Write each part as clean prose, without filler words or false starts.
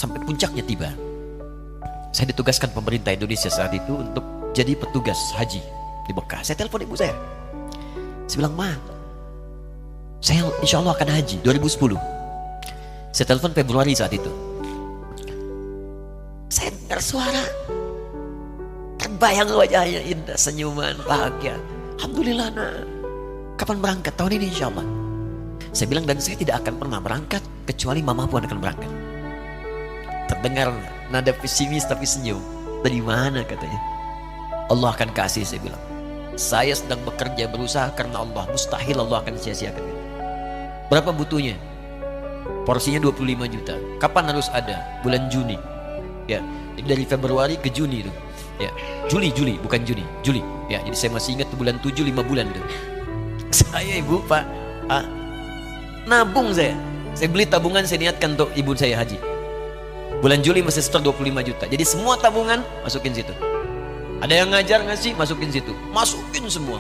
sampai puncaknya tiba. Saya ditugaskan pemerintah Indonesia saat itu untuk jadi petugas haji di Mekah. Saya telepon ibu saya. Saya bilang, Ma, saya insya Allah akan haji 2010. Saya telepon Februari saat itu. Saya dengar suara, terbayang wajahnya indah, senyuman, bahagia. Alhamdulillah, nak. Kapan berangkat? Tahun ini insya Allah. Saya bilang, dan saya tidak akan pernah berangkat kecuali mama pun akan berangkat. Terdengar nada pesimis tapi senyum. Dari mana katanya? Allah akan kasih, saya bilang. Saya sedang bekerja berusaha karena Allah. Mustahil Allah akan sia-siakan. Berapa butuhnya? Porsinya 25 juta. Kapan harus ada? Bulan Juni. Ya, jadi dari Februari ke Juni itu. Ya, Juli bukan Juni, Juli. Ya, jadi saya masih ingat bulan 7 5 bulan itu. Saya ibu Pak, nabung saya. Saya beli tabungan, saya niatkan untuk ibu saya haji. Bulan Juli masih setor 25 juta. Jadi semua tabungan masukin situ. Ada yang ngajar ngasih, masukin situ. Masukin semua.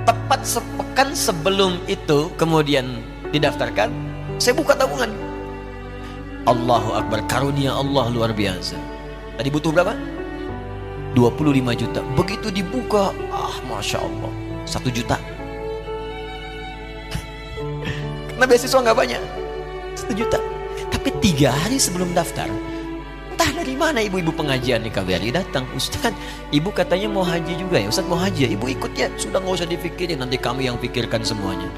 Tepat sepekan sebelum itu kemudian didaftarkan, saya buka tabungan. Allahu Akbar, karunia Allah luar biasa. Tadi butuh berapa? 25 juta. Begitu dibuka, Masya Allah, 1 juta. Karena beasiswa nggak banyak, 1 juta. Tapi 3 hari sebelum daftar, entah dari mana ibu-ibu pengajian di KBRI datang. Ustadz, ibu katanya mau haji juga ya? Ustadz mau haji ya? Ibu ikut ya? Sudah nggak usah dipikirin, nanti kami yang pikirkan semuanya.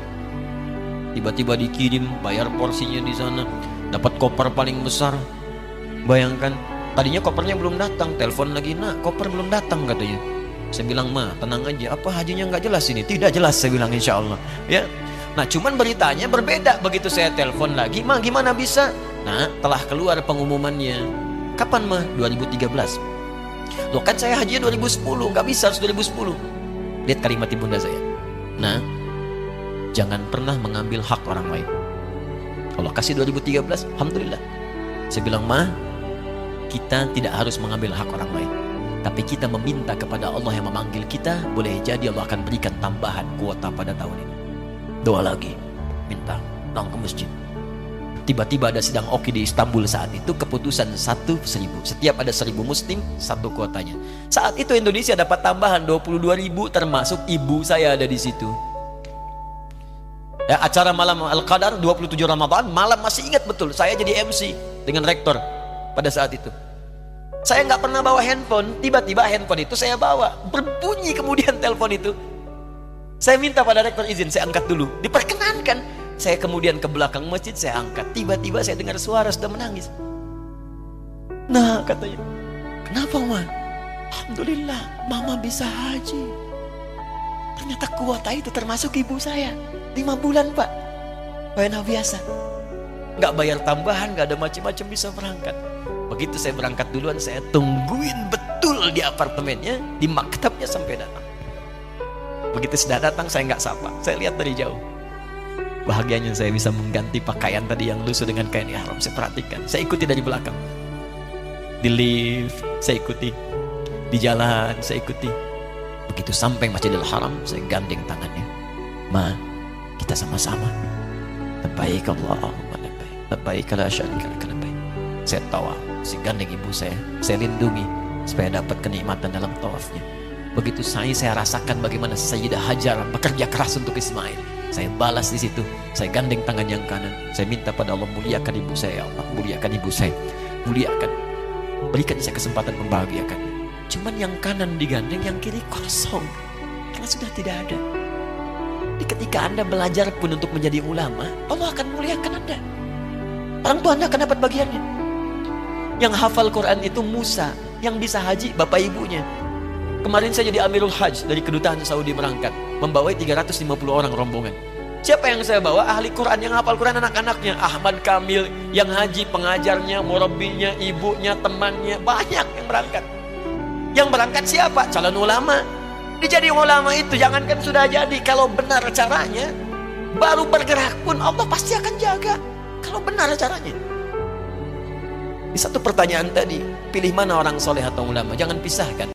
Tiba-tiba dikirim, bayar porsinya di sana, dapat koper paling besar. Bayangkan, tadinya kopernya belum datang, telepon lagi, nak, koper belum datang katanya. Saya bilang, Ma, tenang aja, apa hajinya nggak jelas ini? Tidak jelas, saya bilang, insya Allah. Ya. Nah, cuman beritanya berbeda. Begitu saya telepon lagi, Ma, gimana bisa? Nah, telah keluar pengumumannya. Kapan, Ma? 2013. Loh, kan saya haji 2010, nggak bisa, harus 2010. Lihat kalimat ibunda saya. Nah, jangan pernah mengambil hak orang lain. Allah kasih 2013, Alhamdulillah. Saya bilang, Ma, kita tidak harus mengambil hak orang lain, tapi kita meminta kepada Allah yang memanggil kita. Boleh jadi Allah akan berikan tambahan kuota pada tahun ini. Doa lagi, minta, datang ke masjid. Tiba-tiba ada sidang oki di Istanbul saat itu, keputusan 1.000. Setiap ada 1.000 muslim, 1 kuotanya. Saat itu Indonesia dapat tambahan 22.000, termasuk ibu saya ada di situ. Ya, acara malam Al-Qadar 27 Ramadan, malam masih ingat betul. Saya jadi MC dengan rektor pada saat itu. Saya nggak pernah bawa handphone, tiba-tiba handphone itu saya bawa. Berbunyi kemudian telepon itu. Saya minta pada rektor izin, saya angkat dulu. Diperkenankan. Saya kemudian ke belakang masjid, saya angkat. Tiba-tiba saya dengar suara sudah menangis. Nah, katanya, kenapa, Ma? Alhamdulillah, Mama bisa haji. Ternyata kuota itu termasuk ibu saya. 5 bulan, Pak. Bayar biasa. Nggak bayar tambahan, nggak ada macam-macam, bisa berangkat. Begitu saya berangkat duluan, saya tungguin betul di apartemennya, di maktabnya sampai datang. Begitu sudah datang, saya nggak sapa, saya lihat dari jauh. Bahagianya saya bisa mengganti pakaian tadi yang lusuh dengan kain ihram. Saya perhatikan, saya ikuti dari belakang. Di lift, saya ikuti. Di jalan, saya ikuti. Begitu sampai Masjidil Haram, saya gandeng tangannya. Ma, kita sama-sama. Labbaik Allahumma labbaik. Labbaik la syarika lak labbaik. Saya tawa, saya gandeng ibu saya lindungi supaya dapat kenikmatan dalam tawafnya. Begitu saya rasakan bagaimana Sayyidah Hajar bekerja keras untuk Ismail. Saya balas di situ, saya gandeng tangan yang kanan. Saya minta pada Allah, muliakan ibu saya, ya Allah, muliakan ibu saya, muliakan, berikan saya kesempatan membahagiakan. Cuman yang kanan digandeng, yang kiri kosong, karena sudah tidak ada. Jadi ketika Anda belajar pun untuk menjadi ulama, Allah akan muliakan Anda. Orang tua Anda akan dapat bagiannya. Yang hafal Quran itu Musa, yang bisa haji bapak ibunya. Kemarin saya jadi Amirul Hajj dari kedutaan Saudi berangkat, membawai 350 orang rombongan. Siapa yang saya bawa? Ahli Quran yang hafal Quran, anak-anaknya. Ahmad Kamil yang haji, pengajarnya, murabbinya, ibunya, temannya, banyak yang berangkat. Yang berangkat siapa? Calon ulama. Jadi ulama itu jangankan sudah jadi, kalau benar caranya, baru bergerak pun Allah pasti akan jaga. Kalau benar caranya. Di satu pertanyaan tadi, pilih mana orang soleh atau ulama? Jangan pisahkan.